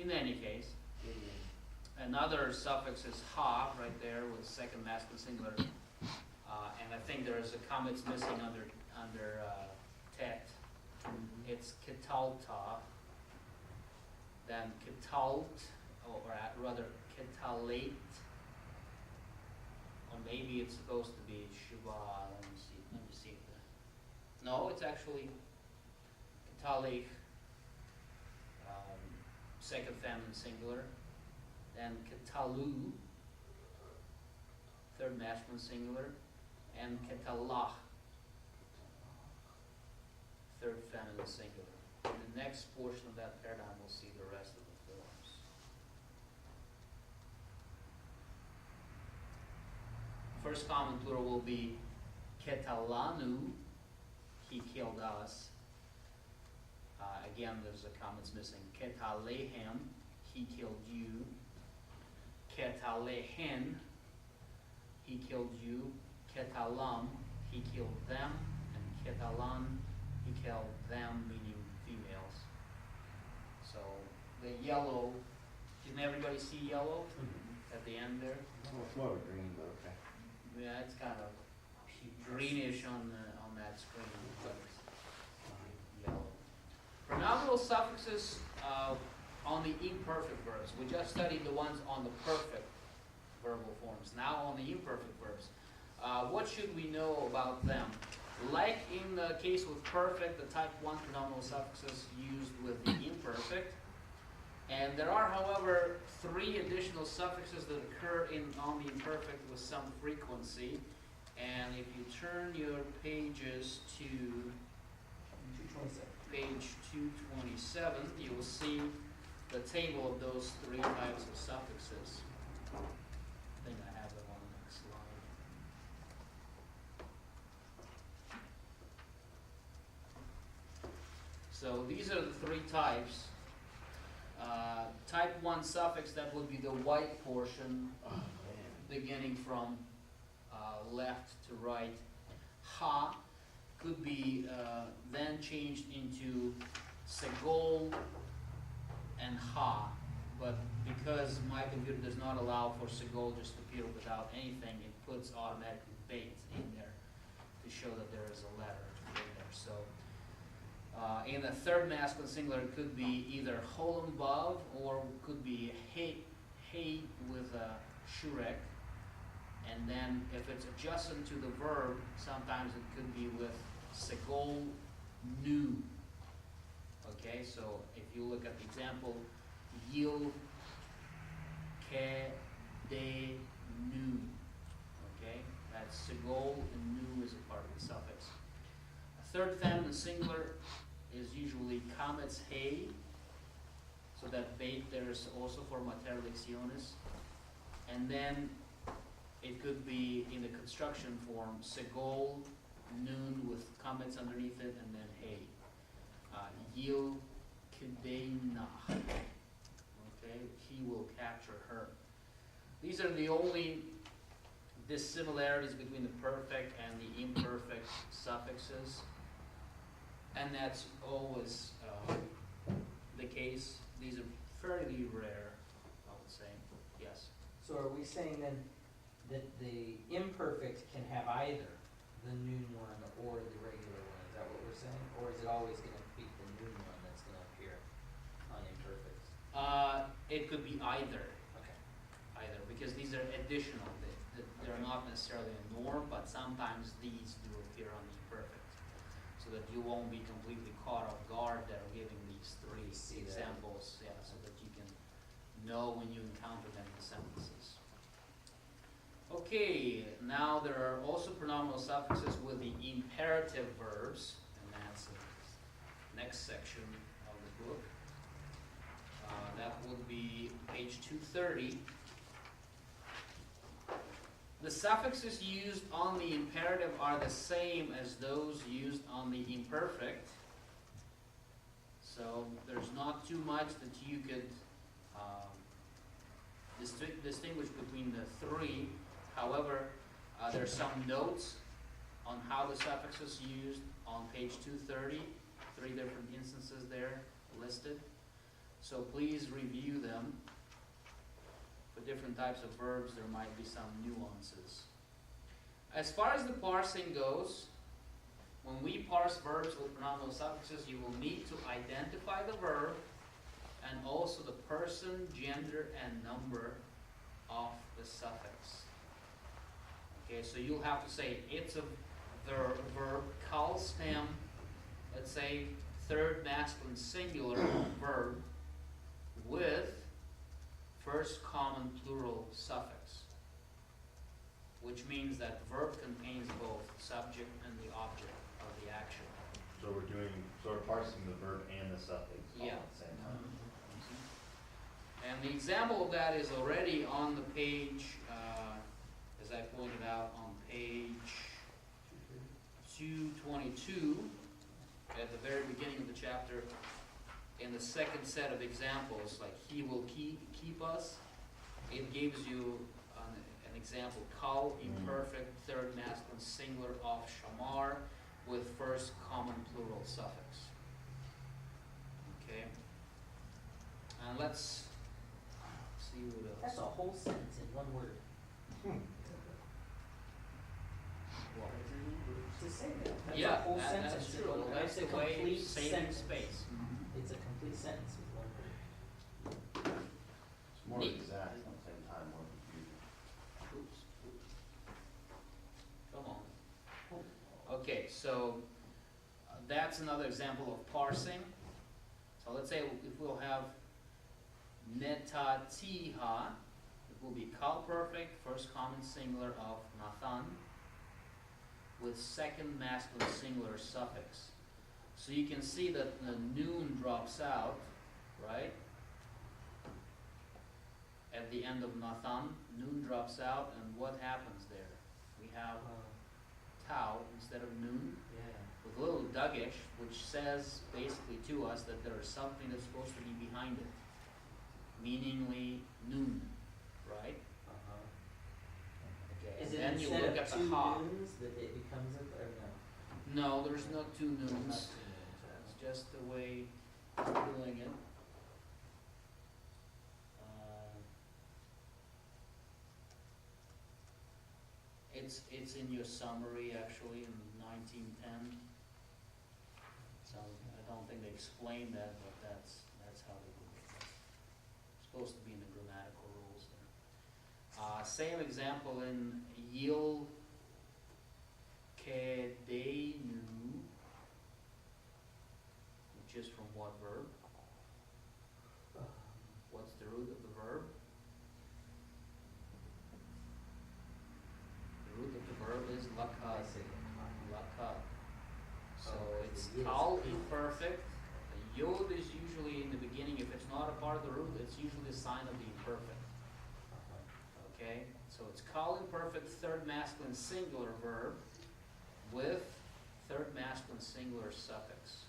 In any case, another suffix is ha, right there with second masculine singular. And I think there is a comma it's missing under tet. It's ketalta, then ketalt, or rather ketalate, or maybe it's supposed to be shiva. Let me see. No, it's actually ketalech, second feminine singular. Then ketalu, third masculine singular, and ketalach, third feminine singular. In the next portion of that paradigm, we'll see the rest of the forms. First common plural will be ketalanu, he killed us. Again, there's a comma that's missing. Ketalehem, he killed you. Ketalehen, he killed you. Ketalam, he killed them. And ketalan, he killed them, meaning females. So the yellow, didn't everybody see yellow at the end there? Well, it's more of a green, but okay. Yeah, it's kind of greenish on that screen, but it's yellow. Pronominal suffixes on the imperfect verbs. We just studied the ones on the perfect verbal forms. Now on the imperfect verbs. What should we know about them? Like in the case with perfect, the type 1 pronominal suffixes used with the imperfect. And there are, however, 3 additional suffixes that occur on the imperfect with some frequency. And if you turn your pages to 227. page 227, you will see the table of those 3 types of suffixes. I think I have them on the next slide. So these are the 3 types. Type 1 suffix, that would be the white portion, beginning from left to right. Ha could be then changed into segol and ha, but because my computer does not allow for segol just to appear without anything, it puts automatic bait in there to show that there is a letter in there. So in the third masculine singular, it could be either holem vav or could be hey with a shurek. And then if it's adjacent to the verb, sometimes it could be with segol nu. Okay, so if you look at the example, yil ke de nu. Okay, that's segol and nu is a part of the suffix. A third feminine singular is usually kamets hey, so that bait there is also for mater lecciones. And then it could be in the construction form, segol, nun with comments underneath it, and then hey. Yil kideinach. Okay, he will capture her. These are the only dissimilarities between the perfect and the imperfect suffixes. And that's always the case. These are fairly rare, I would say. Yes? So are we saying then that the imperfect can have either the noon one or the regular one? Is that what we're saying? Or is it always going to be the noon one that's going to appear on imperfects? It could be either. Okay. Either, because these are additional. They're not necessarily a norm, but sometimes these do appear on the imperfect. So that you won't be completely caught off guard that are giving these 3 examples, yeah, so that you can know when you encounter them in sentences. Okay, now there are also pronominal suffixes with the imperative verbs, and that's the next section of the book. That would be page 230. The suffixes used on the imperative are the same as those used on the imperfect. So there's not too much that you could distinguish between the 3. However, there are some notes on how the suffix is used on page 230. 3 different instances there listed. So please review them. For different types of verbs, there might be some nuances. As far as the parsing goes, when we parse verbs with pronominal suffixes, you will need to identify the verb and also the person, gender, and number of the suffix. Okay, so you'll have to say it's a verb, call stem, let's say third masculine singular verb with first common plural suffix, which means that the verb contains both the subject and the object of the action. So we're doing, sort of parsing the verb and the suffix all Yeah. at the same time. And the example of that is already on the page, as I pointed out, on page 222, at the very beginning of the chapter, in the second set of examples, like he will keep us, it gives you an example, kal, imperfect, third masculine singular of shamar, with first common plural suffix. Okay? And let's see what That's else. a whole sentence in one word. What? To say that. That's Yeah, a whole that- sentence that's in true. one Well, word. that's It's the a way complete saving sentence. space. It's a complete sentence with one word. It's more Neat. exact at the same time, more confusing. Oops. Come on. Okay, so that's another example of parsing. So let's say if we'll have netatiha, it will be call perfect, first common singular of Nathan, with second masculine singular suffix. So you can see that the noon drops out, right? At the end of Nathan, noon drops out, and what happens there? We have tau instead of noon, Yeah. with a little Duggish, which says basically to us that there is something that's supposed to be behind it, meaningly noon, right? Okay, Is and it then you instead look of at the two ha. noons that it becomes it, or no? No, there's no two Not two noons. noons, It's just the way we're doing it. It's in your summary actually in 1910. So I don't think they explained that, but that's how they do it. It's supposed to be in the grammatical rules there. Same example in Yil Kedeinu, which is from what verb? What's the root of the verb? The root of the verb is I lakad. say Lakad. So Oh, it's the yid is kal the root. imperfect. The yod is usually in the beginning. If it's not a part of the root, it's usually a sign of the imperfect. Okay? So it's kal imperfect, third masculine singular verb with third masculine singular suffix.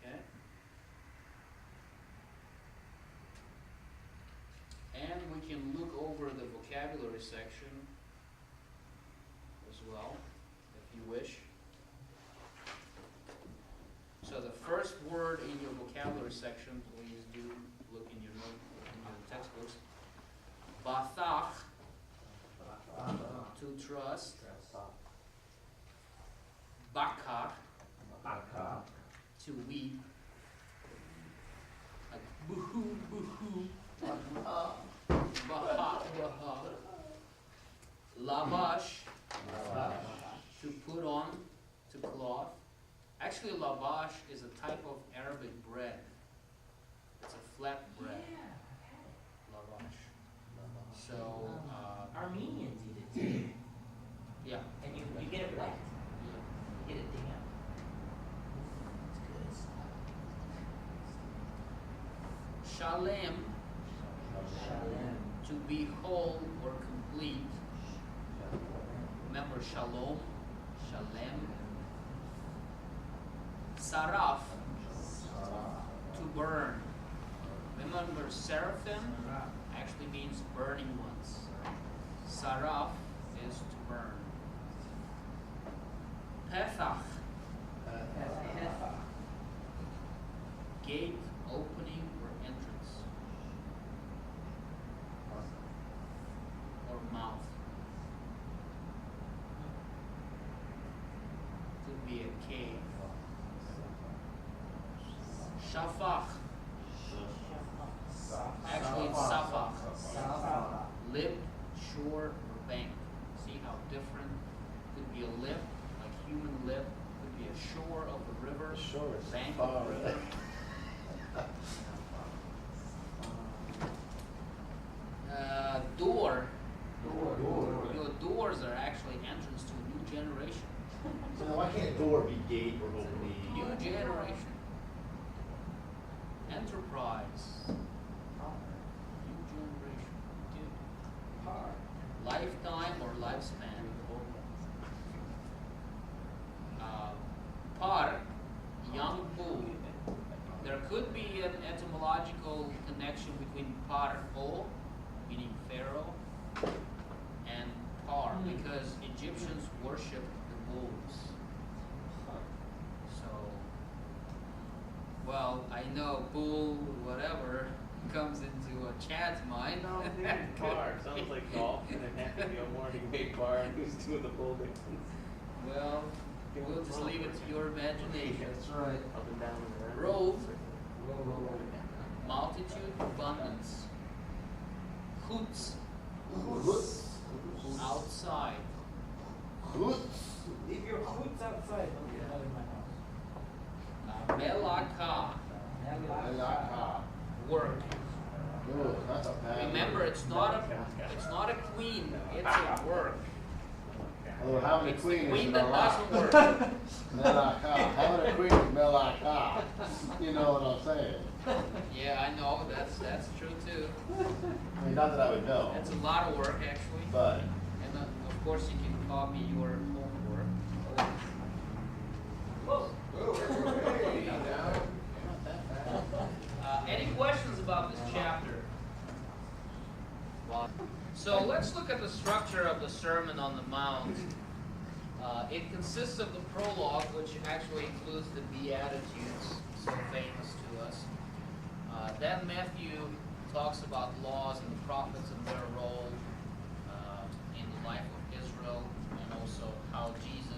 Okay? And we can look over the vocabulary section as well, if you wish. So the first word in your vocabulary section, please do look in your textbooks. Bathach, to trust. Bakar, to weep. Like boo-hoo, boo-hoo. Baha, baha. Lavash, to put on, to cloth. Actually, lavash is a type of Arabic bread. It's a flat bread. Lavash. So, Armenians eat it too, yeah. and you get it wet. Yeah. You get it damp. It's good. Shalem, Shalom. to be whole or complete. Remember shalom, shalem. Saraf, to burn. Remember seraphim actually means burning ones. Saraf is to burn. Pethach, gate, opening, or entrance. Or mouth. Could be a cave. Shafach. Actually, it's safach. Lip, shore, or bank. See how different? Could be a lip, like human lip. Could be a shore of the river. Shore is bank far of the river. Door. You know, doors are actually entrance to a new generation. So why can't door be gate or opening? New generation. Enterprise. New generation. Lifetime or lifespan. Par, young bull. There could be an etymological connection between par o, meaning pharaoh, and par, because Egyptians worshipped the bulls. So, well, I know bull, whatever, comes into a Chad's mind. No, I'm thinking bar. Sounds like golf, and it happened to be a morning made bar, and who's doing the bull dance? Well, we'll just leave it to your imagination. That's right. Up and down and around. Rove, Whoa. multitude, abundance. Hoots, outside. Leave your hoots outside. Don't get out of my house. Melaka, work. Remember, it's not a queen, it's a work. Although having a It's the queen queen is that Melaka. doesn't work. Melaka. Having a queen is Melaka. You know what I'm saying? Yeah, I know, that's true too. I mean, not that I would know, That's a lot of work, actually. but And of course, you can copy your homework. Any questions about this chapter? So let's look at the structure of the Sermon on the Mount. It consists of the prologue, which actually includes the Beatitudes, so famous to us. Then Matthew talks about laws and the prophets and their role in the life of Israel, and also how Jesus